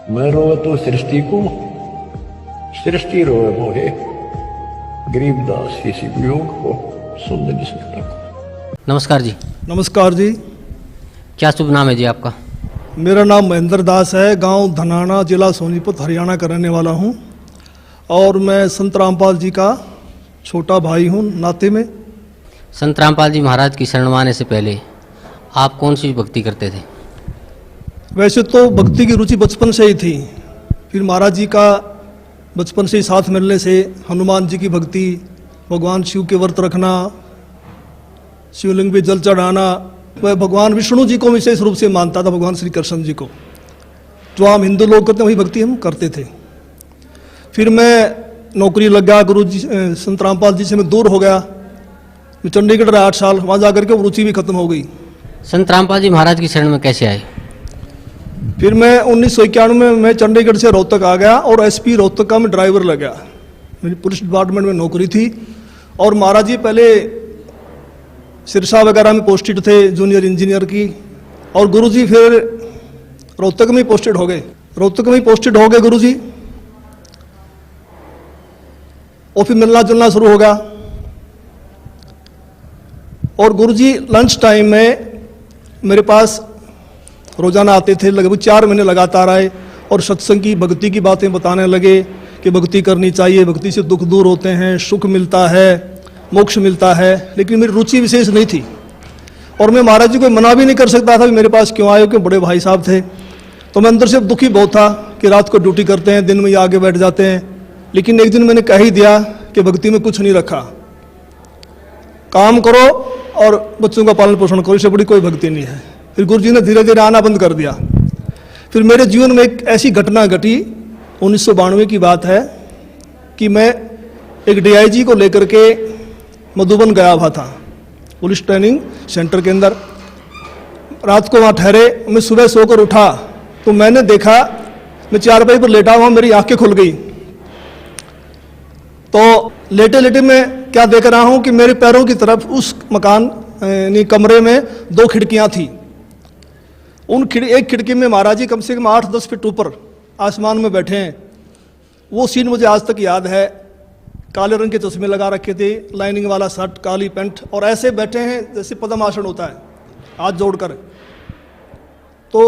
मैं रोवे तो सृष्टि को, सृष्टि रोवे मोहे, गरीबदास इसी वियोग को सुन नहीं सकता। नमस्कार जी। नमस्कार जी। क्या शुभ नाम है जी आपका? मेरा नाम महेंद्र दास है, गांव धनाना, जिला सोनीपत, हरियाणा का रहने वाला हूं और मैं संत रामपाल जी का छोटा भाई हूं नाते में। संत रामपाल जी महाराज की शरण में आने से पहले आप कौन सी भक्ति करते थे? वैसे तो भक्ति की रुचि बचपन से ही थी, फिर महाराज जी का बचपन से ही साथ मिलने से हनुमान जी की भक्ति, भगवान शिव के व्रत रखना, शिवलिंग पे जल चढ़ाना, वह भगवान विष्णु जी को विशेष रूप से मानता था, भगवान श्री कृष्ण जी को। जो आम हिंदू लोग करते हैं वही भक्ति हम करते थे। फिर मैं नौकरी लग गया, गुरु जी संत रामपाल जी से मैं दूर हो गया। मैं चंडीगढ़ रहा 8 साल, वहाँ जा करके वो रुचि भी खत्म हो गई। संत रामपाल जी महाराज की शरण में कैसे आए? फिर मैं 1991 में मैं चंडीगढ़ से रोहतक आ गया और एसपी रोहतक का मैं ड्राइवर लग गया। मेरी पुलिस डिपार्टमेंट में नौकरी थी और महाराज जी पहले सिरसा वगैरह में पोस्टेड थे, जूनियर इंजीनियर की, और गुरुजी फिर रोहतक में पोस्टेड हो गए। रोहतक में पोस्टेड हो गए गुरुजी, और फिर मिलना जुलना शुरू हो गया। और गुरुजी लंच टाइम में मेरे पास रोजाना आते थे, लगभग 4 महीने लगातार आए और सत्संग की, भक्ति की बातें बताने लगे कि भक्ति करनी चाहिए, भक्ति से दुख दूर होते हैं, सुख मिलता है, मोक्ष मिलता है। लेकिन मेरी रुचि विशेष नहीं थी और मैं महाराज जी को मना भी नहीं कर सकता था कि मेरे पास क्यों आए, क्यों बड़े भाई साहब थे। तो मैं अंदर से दुखी बहुत था कि रात को ड्यूटी करते हैं, दिन में ये आगे बैठ जाते हैं। लेकिन एक दिन मैंने कह ही दिया कि भक्ति में कुछ नहीं रखा, काम करो और बच्चों का पालन पोषण करो, इससे बड़ी कोई भक्ति नहीं है। फिर गुरु जी ने धीरे धीरे आना बंद कर दिया। फिर मेरे जीवन में एक ऐसी घटना घटी, 1992 की बात है, कि मैं एक डीआईजी को लेकर के मधुबन गया हुआ था, पुलिस ट्रेनिंग सेंटर के अंदर। रात को वहाँ ठहरे, मैं सुबह सोकर उठा तो मैंने देखा, मैं चारपाई पर लेटा हुआ, मेरी आंखें खुल गई। तो लेटे लेटे मैं क्या देख रहा हूँ कि मेरे पैरों की तरफ उस मकान यानी कमरे में 2 खिड़कियाँ थी। एक खिड़की में महाराज जी कम से कम 8-10 फीट ऊपर आसमान में बैठे हैं। वो सीन मुझे आज तक याद है। काले रंग के चश्मे लगा रखे थे, लाइनिंग वाला शर्ट, काली पैंट, और ऐसे बैठे हैं जैसे पद्म आसन होता है, हाथ जोड़कर। तो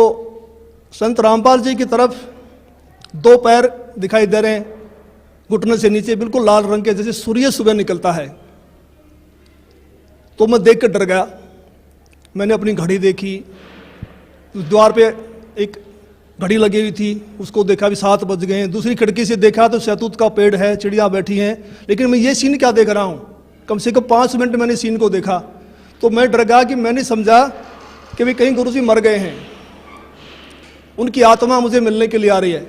संत रामपाल जी की तरफ 2 पैर दिखाई दे रहे हैं, घुटने से नीचे बिल्कुल लाल रंग के, जैसे सूर्य सुबह निकलता है। तो मैं देख कर डर गया। मैंने अपनी घड़ी देखी, द्वार पे एक घड़ी लगी हुई थी, उसको देखा भी 7 बज गए हैं। दूसरी खिड़की से देखा तो शहतूत का पेड़ है, चिड़िया बैठी हैं। लेकिन मैं ये सीन क्या देख रहा हूँ, कम से कम 5 मिनट मैंने सीन को देखा। तो मैं डर गया कि मैंने समझा कि भाई कहीं गुरुजी मर गए हैं, उनकी आत्मा मुझे मिलने के लिए आ रही है।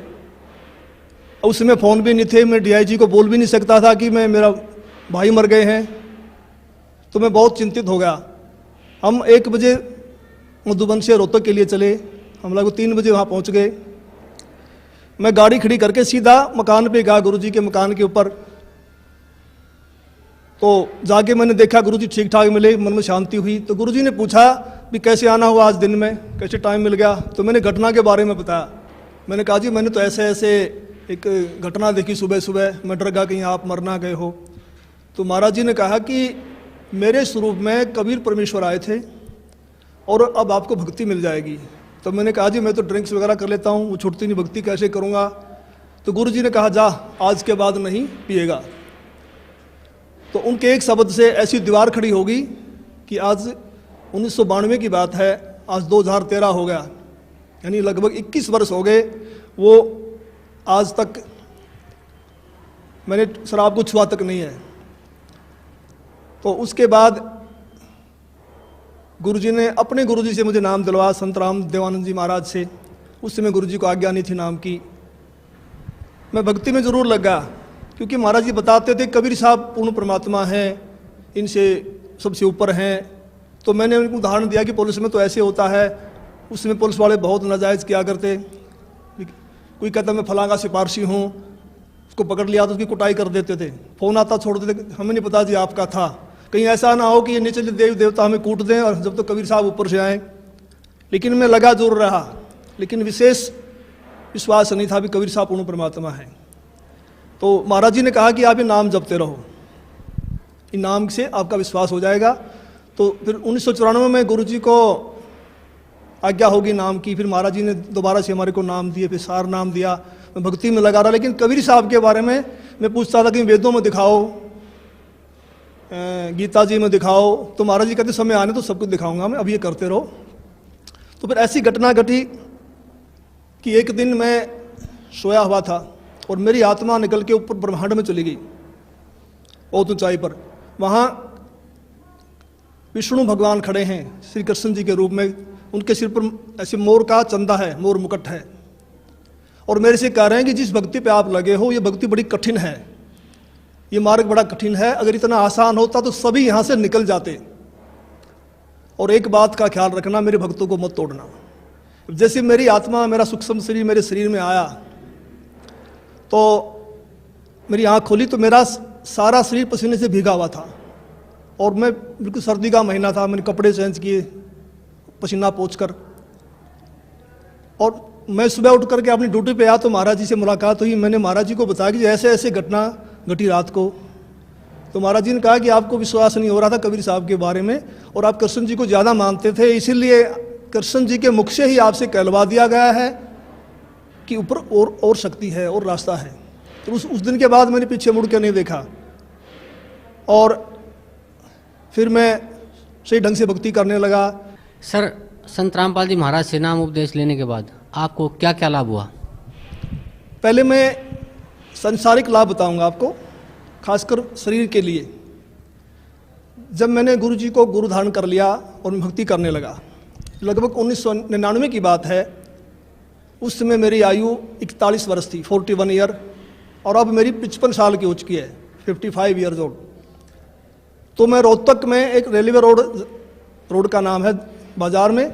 उस समय फ़ोन भी नहीं थे, मैं डीआईजी को बोल भी नहीं सकता था कि मेरा भाई मर गए हैं। तो मैं बहुत चिंतित हो गया। हम 1 बजे मधुबन से रोहतक के लिए चले, हम लोग 3 बजे वहाँ पहुँच गए। मैं गाड़ी खड़ी करके सीधा मकान पे गया, गुरुजी के मकान के ऊपर। तो जाके मैंने देखा गुरुजी ठीक ठाक मिले, मन में शांति हुई। तो गुरुजी ने पूछा भी कैसे आना हुआ आज दिन में, कैसे टाइम मिल गया। तो मैंने घटना के बारे में बताया। मैंने कहा जी मैंने तो ऐसे ऐसे एक घटना देखी सुबह सुबह, मैं डर गया कहीं आप मर ना गए हो। तो महाराज जी ने कहा कि मेरे स्वरूप में कबीर परमेश्वर आए थे और अब आपको भक्ति मिल जाएगी। तो मैंने कहा जी मैं तो ड्रिंक्स वगैरह कर लेता हूँ, वो छूटती नहीं, भक्ति कैसे करूँगा। तो गुरु जी ने कहा जा आज के बाद नहीं पिएगा। तो उनके एक शब्द से ऐसी दीवार खड़ी होगी कि आज 1992 की बात है, आज 2013 हो गया, यानी लगभग 21 वर्ष हो गए। वो आज तक मैंने शराब को छुआ तक नहीं है। तो उसके बाद गुरुजी ने अपने गुरुजी से मुझे नाम दिलवाया, संत राम देवानंद जी महाराज से। उस समय गुरुजी को आज्ञा नहीं थी नाम की। मैं भक्ति में ज़रूर लगा क्योंकि महाराज जी बताते थे कबीर साहब पूर्ण परमात्मा हैं, इनसे सबसे ऊपर हैं। तो मैंने उनको उदाहरण दिया कि पुलिस में तो ऐसे होता है, उसमें पुलिस वाले बहुत नाजायज़ किया करते। कोई कहता मैं फलां का सिपारसी हूँ, उसको पकड़ लिया तो उसकी कुटाई कर देते थे, फ़ोन आता छोड़ देते, हमें नहीं पता जी आपका था। कहीं ऐसा ना हो कि ये नीचे देव देवता हमें कूट दें और जब तो कबीर साहब ऊपर से आए। लेकिन मैं लगा जरूर रहा। लेकिन विशेष विश्वास नहीं था भी कबीर साहब पूर्ण परमात्मा है। तो महाराज जी ने कहा कि आप ये नाम जपते रहो, इन नाम से आपका विश्वास हो जाएगा। तो फिर 1994 में गुरु जी को आज्ञा होगी नाम की, फिर महाराज जी ने दोबारा से हमारे को नाम दिए, फिर सार नाम दिया। मैं भक्ति में लगा रहा, लेकिन कबीर साहब के बारे में मैं पूछता था कि वेदों में दिखाओ, गीता जी में दिखाओ, तो महाराज जी कहते समय आने तो सब कुछ दिखाऊंगा मैं, अब ये करते रहो। तो फिर ऐसी घटना घटी कि एक दिन मैं सोया हुआ था और मेरी आत्मा निकल के ऊपर ब्रह्मांड में चली गई, बहुत ऊंचाई पर। वहाँ विष्णु भगवान खड़े हैं श्री कृष्ण जी के रूप में, उनके सिर पर ऐसे मोर का चंदा है, मोर मुकुट है, और मेरे से कह रहे हैं कि जिस भक्ति पे आप लगे हो ये भक्ति बड़ी कठिन है, ये मार्ग बड़ा कठिन है, अगर इतना आसान होता तो सभी यहाँ से निकल जाते। और एक बात का ख्याल रखना, मेरे भक्तों को मत तोड़ना। जैसे मेरी आत्मा, मेरा सूक्ष्म शरीर मेरे शरीर में आया तो मेरी आँख खोली तो मेरा सारा शरीर पसीने से भीगा हुआ था, और मैं बिल्कुल सर्दी का महीना था, मैंने कपड़े चेंज किए पसीना पोंछकर, और मैं सुबह उठ करके अपनी ड्यूटी पे आया तो महाराज जी से मुलाकात हुई। मैंने महाराज जी को बताया कि ऐसे ऐसे घटना घटी रात को। तो महाराज जी ने कहा कि आपको विश्वास नहीं हो रहा था कबीर साहब के बारे में, और आप कृष्ण जी को ज़्यादा मानते थे, इसीलिए कृष्ण जी के मुख से ही आपसे कहलवा दिया गया है कि ऊपर और शक्ति है और रास्ता है। तो उस दिन के बाद मैंने पीछे मुड़ के नहीं देखा, और फिर मैं सही ढंग से भक्ति करने लगा। सर, संत रामपाल जी महाराज से नाम उपदेश लेने के बाद आपको क्या क्या लाभ हुआ? पहले मैं सांसारिक लाभ बताऊंगा आपको, खासकर शरीर के लिए। जब मैंने गुरु जी को गुरु धारण कर लिया और मैं भक्ति करने लगा, लगभग 1999 की बात है, उस समय मेरी आयु 41 वर्ष थी, 41 ईयर, और अब मेरी 55 साल की हो चुकी है, 55 ईयर्स ओल्ड। तो मैं रोहतक में एक रेलवे रोड का नाम है बाजार में,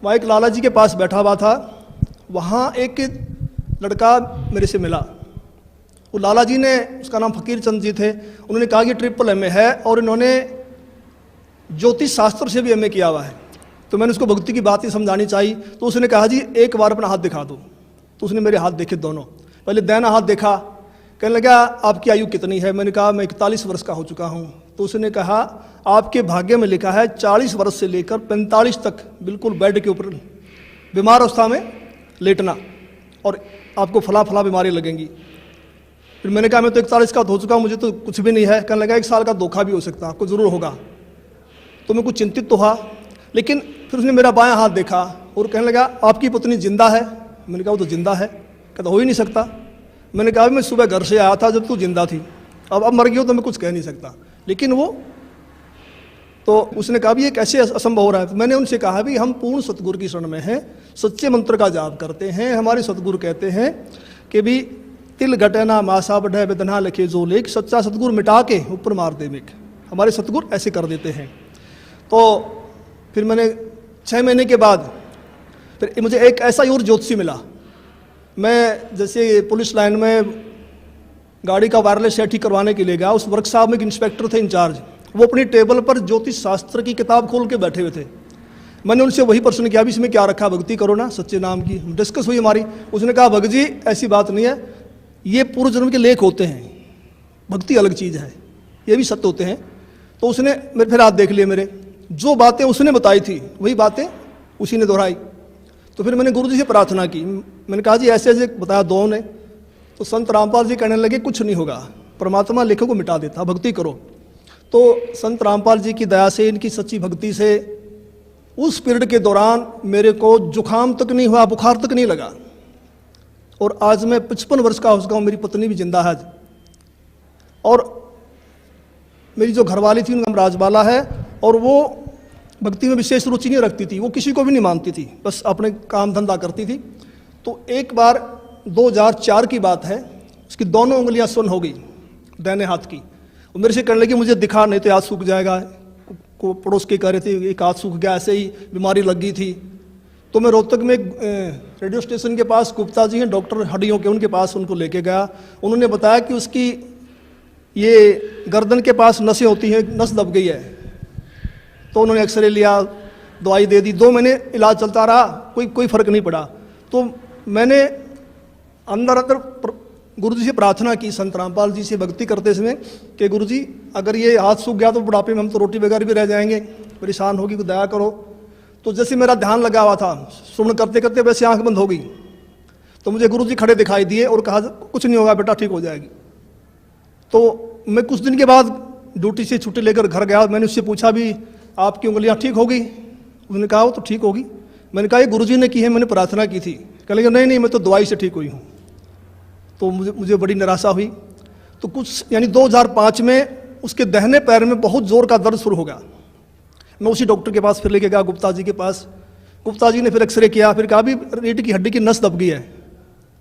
वहाँ एक लाला जी के पास बैठा हुआ था। वहाँ एक लड़का मेरे से मिला, वो लाला जी ने, उसका नाम फकीर चंद जी थे, उन्होंने कहा कि ट्रिपल एमए है और इन्होंने ज्योतिष शास्त्र से भी एमए किया हुआ है। तो मैंने उसको भक्ति की बात ही समझानी चाहिए, तो उसने कहा जी एक बार अपना हाथ दिखा दो। तो उसने मेरे हाथ देखे दोनों, पहले दाहिना हाथ देखा, कहने लगा आपकी आयु कितनी है? मैंने कहा मैं 41 वर्ष का हो चुका हूँ। तो उसने कहा आपके भाग्य में लिखा है 40 वर्ष से लेकर 45 तक बिल्कुल बेड के ऊपर बीमार अवस्था में लेटना, और आपको फला फला बीमारी लगेंगी। फिर मैंने कहा मैं तो 41 का हो चुका हूँ, मुझे तो कुछ भी नहीं है। कहने लगा 1 साल का धोखा भी हो सकता है, आपको ज़रूर होगा। तो मैं कुछ चिंतित तो हुआ, लेकिन फिर उसने मेरा बायां हाथ देखा और कहने लगा आपकी पत्नी जिंदा है? मैंने कहा वो तो जिंदा है। कहता हो ही नहीं सकता। मैंने कहा मैं सुबह घर से आया था जब तू जिंदा थी, अब मर गई हो तो मैं कुछ कह नहीं सकता। लेकिन वो तो उसने कहा भी ये कैसे असंभव हो रहा है? तो मैंने उनसे कहा भी हम पूर्ण सतगुरु की शरण में हैं, सच्चे मंत्र का जाप करते हैं। हमारे सतगुरु कहते हैं कि भी तिल घटे ना मासा बढ़े वेदना लिखे जो लेख, सच्चा सतगुरु मिटा के ऊपर मार दे मेघ। हमारे सतगुरु ऐसे कर देते हैं। तो फिर मैंने 6 महीने के बाद फिर मुझे एक ऐसा ही और ज्योतिषी मिला। मैं जैसे पुलिस लाइन में गाड़ी का वायरलेस सेट ठीक करवाने के लिए गया, उस वर्कशॉप में एक इंस्पेक्टर थे इंचार्ज, वो अपनी टेबल पर ज्योतिष शास्त्र की किताब खोल के बैठे हुए थे। मैंने उनसे वही प्रश्न किया भी इसमें क्या रखा? भक्ति करो ना सच्चे नाम की। डिस्कस हुई हमारी। उसने कहा भगत जी ऐसी बात नहीं है, ये पूर्व जन्म के लेख होते हैं, भक्ति अलग चीज़ है, ये भी सत्य होते हैं। तो उसने मेरे फिर हाथ देख लिए, मेरे जो बातें उसने बताई थी वही बातें उसी ने दोहराई। तो फिर मैंने गुरु जी से प्रार्थना की, मैंने कहा जी ऐसे ऐसे बताया दो ने। तो संत रामपाल जी कहने लगे कुछ नहीं होगा, परमात्मा लेखों को मिटा देता, भक्ति करो। तो संत रामपाल जी की दया से, इनकी सच्ची भक्ति से उस पीरियड के दौरान मेरे को जुकाम तक नहीं हुआ, बुखार तक नहीं लगा। और आज मैं 55 वर्ष का हो चुका हूँ, मेरी पत्नी भी जिंदा है। और मेरी जो घरवाली थी उनका नाम राजबाला है, और वो भक्ति में विशेष रुचि नहीं रखती थी, वो किसी को भी नहीं मानती थी, बस अपने काम धंधा करती थी। तो एक बार 2004 की बात है, उसकी दोनों उंगलियां सुन्न हो गई दाहिने हाथ की। वो मेरे से कहने लगी मुझे दिखा नहीं तो हाथ सूख जाएगा। को पड़ोस के कह रहे थे एक हाथ सूख गया, ऐसे ही बीमारी लग गई थी। तो मैं रोहतक में रेडियो स्टेशन के पास गुप्ता जी हैं डॉक्टर हड्डियों के, उनके पास उनको लेके गया। उन्होंने बताया कि उसकी ये गर्दन के पास नसें होती हैं, नस दब गई है। तो उन्होंने एक्सरे लिया, दवाई दे दी, 2 महीने इलाज चलता रहा, कोई फ़र्क नहीं पड़ा। तो मैंने अंदर अंदर गुरु जी से प्रार्थना की, संत रामपाल जी से भक्ति करते समय कि गुरु जी अगर ये हाथ सूख गया तो बुढ़ापे में हम तो रोटी बगैर भी रह जाएंगे, परेशान होगी, तो दया करो। तो जैसे मेरा ध्यान लगा हुआ था, श्रवण करते करते वैसे आंख बंद हो गई, तो मुझे गुरु जी खड़े दिखाई दिए और कहा कुछ नहीं होगा बेटा, ठीक हो जाएगी। तो मैं कुछ दिन के बाद ड्यूटी से छुट्टी लेकर घर गया। मैंने उससे पूछा भी आपकी उंगलियां ठीक हो गई? उसने कहा वो तो ठीक होगी। मैंने कहा ये गुरु जी ने की है, मैंने प्रार्थना की थी। कह लगे नहीं नहीं, मैं तो दवाई से ठीक हुई हूँ। तो मुझे बड़ी निराशा हुई। तो कुछ यानी 2005 में उसके दाहिने पैर में बहुत जोर का दर्द शुरू हो गया। मैं उसी डॉक्टर के पास फिर लेके गया, गुप्ता जी के पास। गुप्ता जी ने फिर एक्सरे किया, फिर कहा भी रीढ़ की हड्डी की नस दब गई है,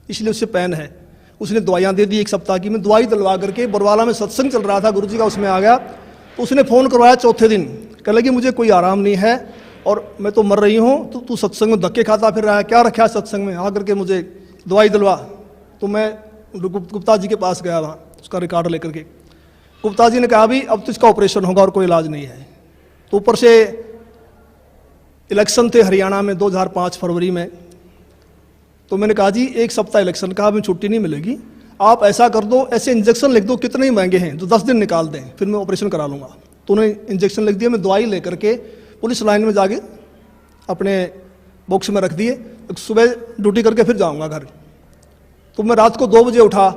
इसलिए उससे पेन है। उसने दवाइयाँ दे दी 1 सप्ताह की। मैं दवाई दिलवा करके बरवाला में सत्संग चल रहा था गुरु जी का, उसमें आ गया। तो उसने फ़ोन करवाया चौथे दिन, कह लगी मुझे कोई आराम नहीं है और मैं तो मर रही हूँ, तो तू सत्संग में धक्के खाता फिर रहा है, क्या रखा है सत्संग में, आ करके मुझे दवाई दिलवा। तो मैं गुप्ता जी के पास गया वहाँ, उसका रिकॉर्ड लेकर के। गुप्ता जी ने कहा भी अब तो इसका ऑपरेशन होगा और कोई इलाज नहीं है। तो ऊपर से इलेक्शन थे हरियाणा में 2005 फरवरी में। तो मैंने कहा जी 1 सप्ताह इलेक्शन का, हमें छुट्टी नहीं मिलेगी, आप ऐसा कर दो, ऐसे इंजेक्शन लिख दो, कितने ही महंगे हैं, तो 10 दिन निकाल दें, फिर मैं ऑपरेशन करा लूँगा। तो उन्हें इंजेक्शन लिख दिया। मैं दवाई लेकर के पुलिस लाइन में जाके अपने बॉक्स में रख दिए। सुबह ड्यूटी करके फिर जाऊँगा घर। तो मैं रात को 2 बजे उठा,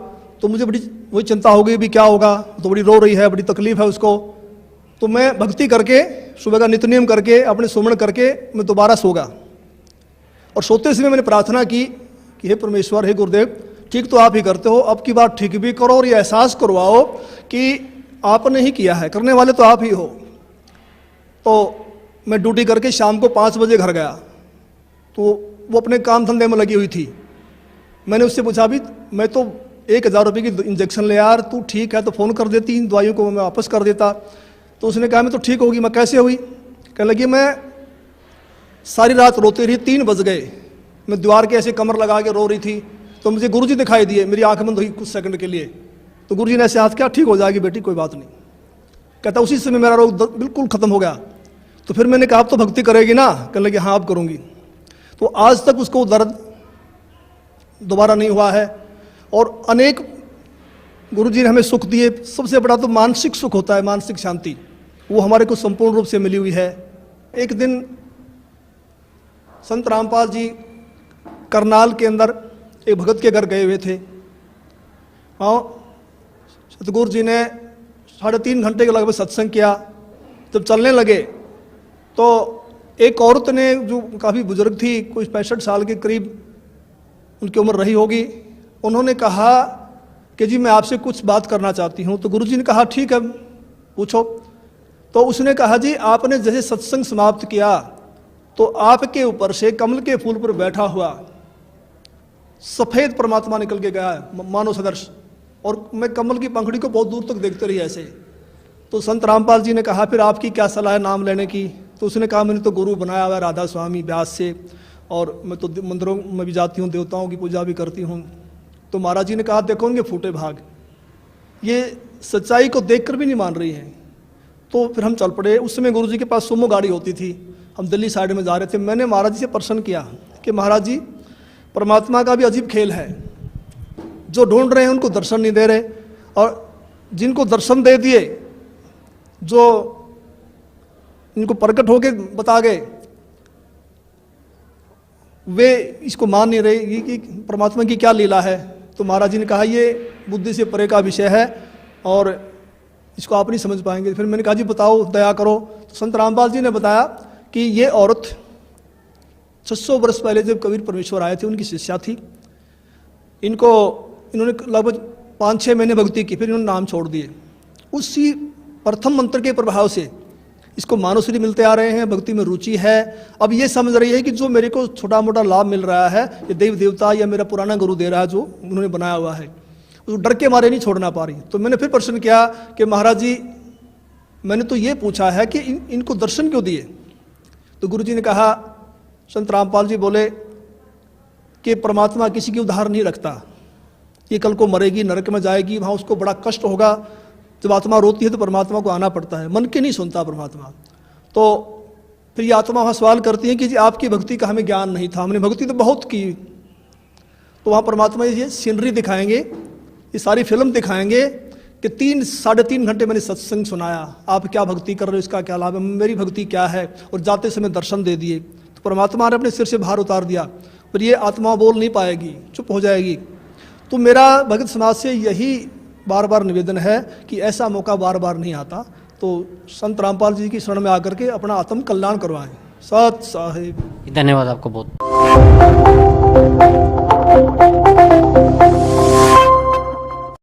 तो मुझे बड़ी वही चिंता हो गई भी क्या होगा, तो बड़ी रो रही है, बड़ी तकलीफ है उसको। तो मैं भक्ति करके सुबह का नित्य नियम करके अपने सुमरण करके मैं दोबारा सो गया। और सोते समय मैंने प्रार्थना की कि हे परमेश्वर, हे गुरुदेव, ठीक तो आप ही करते हो, अब की बार ठीक भी करो और ये एहसास करवाओ कि आपने ही किया है, करने वाले तो आप ही हो। तो मैं ड्यूटी करके शाम को 5 बजे घर गया। तो वो अपने काम धंधे में लगी हुई थी। मैंने उससे पूछा भी मैं तो 1000 रुपये की इंजेक्शन ले यार, तू ठीक है तो फ़ोन कर देती, इन दवाइयों को मैं वापस कर देता। तो उसने कहा मैं तो ठीक होगी। मैं कैसे हुई? कहने लगी मैं सारी रात रोती रही, 3 बज गए, मैं दीवार के ऐसे कमर लगा के रो रही थी। तो मुझे गुरुजी दिखाई दिए, मेरी आंख बंद हुई कुछ सेकंड के लिए। तो गुरुजी ने ऐसे हाथ किया, ठीक हो जाएगी बेटी, कोई बात नहीं। कहता उसी समय मेरा रोग बिल्कुल ख़त्म हो गया। तो फिर मैंने कहा आप तो भक्ति करेगी ना? कहने लगी हाँ अब करूँगी। तो आज तक उसको दर्द दोबारा नहीं हुआ है। और अनेक गुरुजी ने हमें सुख दिए। सबसे बड़ा तो मानसिक सुख होता है, मानसिक शांति, वो हमारे को संपूर्ण रूप से मिली हुई है। एक दिन संत रामपाल जी करनाल के अंदर एक भगत के घर गए हुए थे। हाँ, सतगुरु जी ने 3.5 घंटे के लगभग सत्संग किया। जब चलने लगे तो एक औरत ने, जो काफ़ी बुजुर्ग थी, कोई 65 साल के करीब उनकी उम्र रही होगी, उन्होंने कहा कि जी मैं आपसे कुछ बात करना चाहती हूँ। तो गुरुजी ने कहा ठीक है पूछो। तो उसने कहा जी आपने जैसे सत्संग समाप्त किया तो आपके ऊपर से कमल के फूल पर बैठा हुआ सफ़ेद परमात्मा निकल के गया है, मानव सदर्श, और मैं कमल की पंखड़ी को बहुत दूर तक देखते रही ऐसे। तो संत रामपाल जी ने कहा फिर आपकी क्या सलाह है नाम लेने की? तो उसने कहा मैंने तो गुरु बनाया हुआ है राधा स्वामी व्यास से, और मैं तो मंदिरों में भी जाती हूँ, देवताओं की पूजा भी करती हूँ। तो महाराज जी ने कहा देखो उनके फूटे भाग, ये सच्चाई को देखकर भी नहीं मान रही हैं। तो फिर हम चल पड़े। उस समय गुरु जी के पास सुमो गाड़ी होती थी, हम दिल्ली साइड में जा रहे थे। मैंने महाराज जी से प्रश्न किया कि महाराज जी परमात्मा का भी अजीब खेल है, जो ढूंढ रहे हैं उनको दर्शन नहीं दे रहे, और जिनको दर्शन दे दिए, जो इनको प्रकट होके बता गए, वे इसको मान नहीं रहे कि परमात्मा की क्या लीला है। तो महाराज जी ने कहा ये बुद्धि से परे का विषय है और इसको आप नहीं समझ पाएंगे। फिर मैंने कहा जी बताओ, दया करो। तो संत रामपाल जी ने बताया कि ये औरत 600 वर्ष पहले जब कबीर परमेश्वर आए थे उनकी शिष्या थी। इन्होंने लगभग 5-6 महीने भक्ति की, फिर इन्होंने नाम छोड़ दिए। उसी प्रथम मंत्र के प्रभाव से इसको मानवश्री मिलते आ रहे हैं, भक्ति में रुचि है। अब ये समझ रही है कि जो मेरे को छोटा मोटा लाभ मिल रहा है ये देव देवता या मेरा पुराना गुरु दे रहा है, जो उन्होंने बनाया हुआ है, तो डर के मारे नहीं छोड़ना पा रही। तो मैंने फिर प्रश्न किया कि महाराज जी मैंने तो ये पूछा है कि इनको दर्शन क्यों दिए? तो गुरु जी ने कहा, संत रामपाल जी बोले कि परमात्मा किसी की उधार नहीं रखता, ये कल को मरेगी, नरक में जाएगी, वहाँ उसको बड़ा कष्ट होगा। जब आत्मा रोती है तो परमात्मा को आना पड़ता है, मन के नहीं सुनता परमात्मा। तो फिर ये आत्मा वहाँ सवाल करती है कि जी आपकी भक्ति का हमें ज्ञान नहीं था, हमने भक्ति तो बहुत की। तो वहाँ परमात्मा ये सीनरी दिखाएंगे, ये सारी फिल्म दिखाएंगे कि 3-3.5 घंटे मैंने सत्संग सुनाया, आप क्या भक्ति कर रहे हो, इसका क्या लाभ है, मेरी भक्ति क्या है, और जाते समय दर्शन दे दिए। तो परमात्मा ने अपने सिर से भार उतार दिया, पर ये आत्मा बोल नहीं पाएगी, चुप हो जाएगी। तो मेरा भगत समाज से यही बार बार निवेदन है कि ऐसा मौका बार बार नहीं आता, तो संत रामपाल जी की शरण में आकर के अपना आत्म कल्याण करवाएं। सत साहिब। धन्यवाद आपको बहुत।